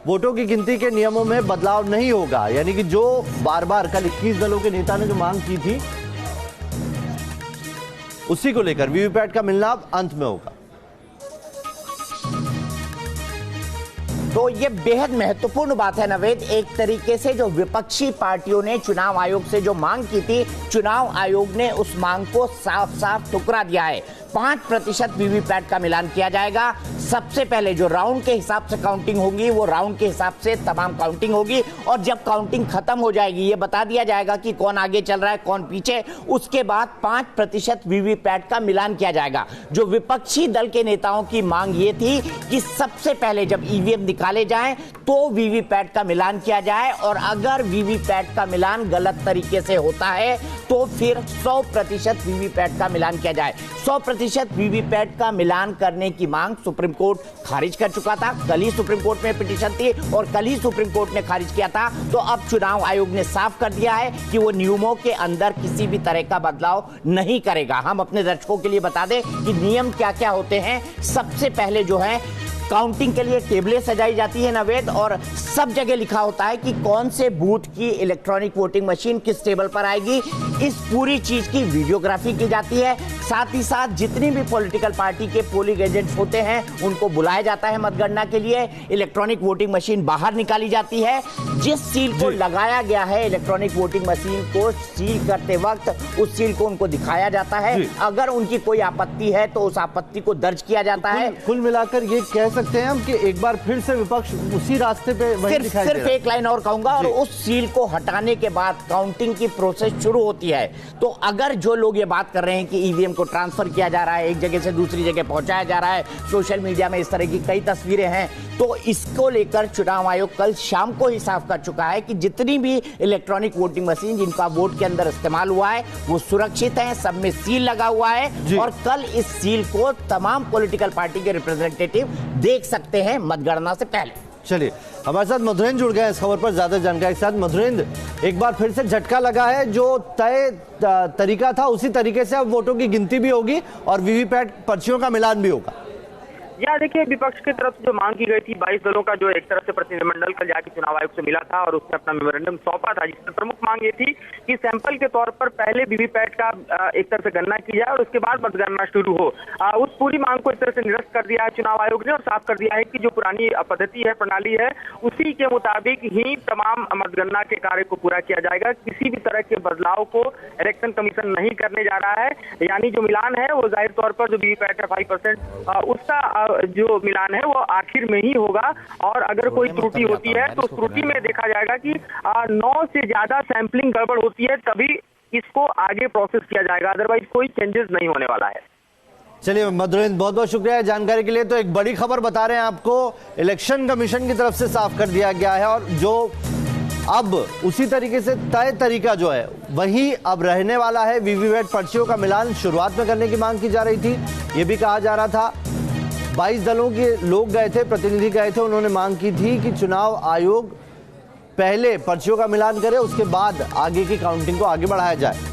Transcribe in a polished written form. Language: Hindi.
वोटों की गिनती के नियमों में बदलाव नहीं होगा। यानी कि जो बार बार कल 21 दलों के नेता ने जो मांग की थी उसी को लेकर वीवीपैट का मिलना अब अंत में होगा। तो ये बेहद महत्वपूर्ण बात है नवेद। एक तरीके से जो विपक्षी पार्टियों ने चुनाव आयोग से जो मांग की थी, चुनाव आयोग ने उस मांग को साफ साफ ठुकरा दिया है। 5% वीवीपैट का मिलान किया जाएगा। सबसे पहले जो राउंड के हिसाब से काउंटिंग होगी वो राउंड के हिसाब से तमाम काउंटिंग होगी, और जब काउंटिंग खत्म हो जाएगी ये बता दिया जाएगा कि कौन आगे चल रहा है कौन पीछे। उसके बाद 5% वीवीपैट का मिलान किया जाएगा। जो विपक्षी दल के नेताओं की मांग ये थी कि सबसे पहले जब ईवीएम निकाले जाएं तो वीवीपैट का मिलान किया जाए, और अगर वीवीपैट का मिलान गलत तरीके से होता है तो फिर 100% वीवीपैट का मिलान किया जाए। 100% वीवीपैट का मिलान करने की मांग सुप्रीम कोर्ट खारिज कर चुका था। कल ही सुप्रीम कोर्ट में पिटीशन थी और कल ही सुप्रीम कोर्ट ने खारिज किया था। तो अब चुनाव आयोग ने साफ कर दिया है कि वो नियमों के अंदर किसी भी तरह का बदलाव नहीं करेगा। हम अपने दर्शकों के लिए बता दें कि नियम क्या क्या होते हैं। सबसे पहले जो है काउंटिंग के लिए टेबलें सजाई जाती है नवेद, और सब जगह लिखा होता है कि कौन से बूथ की इलेक्ट्रॉनिक वोटिंग मशीन किस टेबल पर आएगी। इस पूरी चीज की वीडियोग्राफी की जाती है। साथ ही साथ जितनी भी पॉलिटिकल पार्टी के पोलिंग एजेंट्स होते हैं उनको बुलाया जाता है मतगणना के लिए। इलेक्ट्रॉनिक वोटिंग मशीन बाहर निकाली जाती है। जिस सील को लगाया गया है इलेक्ट्रॉनिक वोटिंग मशीन को सील करते वक्त उस सील को उनको दिखाया जाता है। अगर उनकी कोई आपत्ति है तो उस आपत्ति को दर्ज किया जाता है। कुल मिलाकर ये कह सकते हैं हम कि एक बार फिर से विपक्ष उसी रास्ते पे सिर्फ एक लाइन और कहूंगा, और उस सील को हटाने के बाद काउंटिंग की प्रोसेस शुरू होती है। तो अगर जो लोग ये बात कर रहे हैं कि ईवीएम को ट्रांसफर किया जा रहा है, एक जगह से दूसरी जगह पहुंचाया जा रहा है, सोशल मीडिया में इस तरह की कई तस्वीरें हैं, तो इसको लेकर चुनाव आयोग कल शाम को ही साफ कर चुका है कि जितनी भी इलेक्ट्रॉनिक वोटिंग मशीन जिनका वोट के अंदर इस्तेमाल हुआ है वो सुरक्षित है, सब में सील लगा हुआ है, और कल इस सील को तमाम पॉलिटिकल पार्टी के रिप्रेजेंटेटिव देख सकते हैं मतगणना से पहले। चलिए हमारे साथ मधुरेंद्र जुड़ गए इस खबर पर ज्यादा जानकारी के साथ। मधुरेंद्र, एक बार फिर से झटका लगा है, जो तय तरीका था उसी तरीके से अब वोटों की गिनती भी होगी और वीवीपैट पर्चियों का मिलान भी होगा। या देखिए, विपक्ष की तरफ से जो मांग की गई थी 22 दलों का जो एक तरफ से प्रतिनिधिमंडल कल जाके चुनाव आयोग से मिला था और उसने अपना मेमोरेंडम सौंपा था, जिसमें प्रमुख मांग ये थी कि सैंपल के तौर पर पहले वीवीपैट का एक तरह से गणना की जाए और उसके बाद मतगणना शुरू हो। उस पूरी मांग को एक तरह से निरस्त कर दिया है चुनाव आयोग ने और साफ कर दिया है कि जो पुरानी पद्धति है, प्रणाली है, उसी के मुताबिक ही तमाम मतगणना के कार्य को पूरा किया जाएगा। किसी भी तरह के बदलाव को इलेक्शन कमीशन नहीं करने जा रहा है। यानी जो मिलान है वो जाहिर तौर पर जो वीवीपैट है 5% उसका जो मिलान है वो आखिर में ही होगा, और अगर कोई त्रुटि होती है तो उस त्रुटि में देखा जाएगा कि 9 से ज्यादा सैंपलिंग गड़बड़ होती है तभी इसको आगे प्रोसेस किया जाएगा, अदरवाइज कोई चेंजेस नहीं होने वाला है। चलिए मधुरेंद्र, बहुत बहुत शुक्रिया जानकारी के लिए। तो एक बड़ी खबर बता रहे हैं आपको, इलेक्शन कमीशन की तरफ से साफ कर दिया गया है, और जो अब उसी तरीके से तय तरीका जो है वही अब रहने वाला है। वीवीपैट पर्चियों का मिलान शुरुआत में करने की मांग की जा रही थी। ये भी कहा जा रहा था 22 दलों के लोग गए थे, प्रतिनिधि गए थे, उन्होंने मांग की थी कि चुनाव आयोग पहले पर्चियों का मिलान करे, उसके बाद आगे की काउंटिंग को आगे बढ़ाया जाए।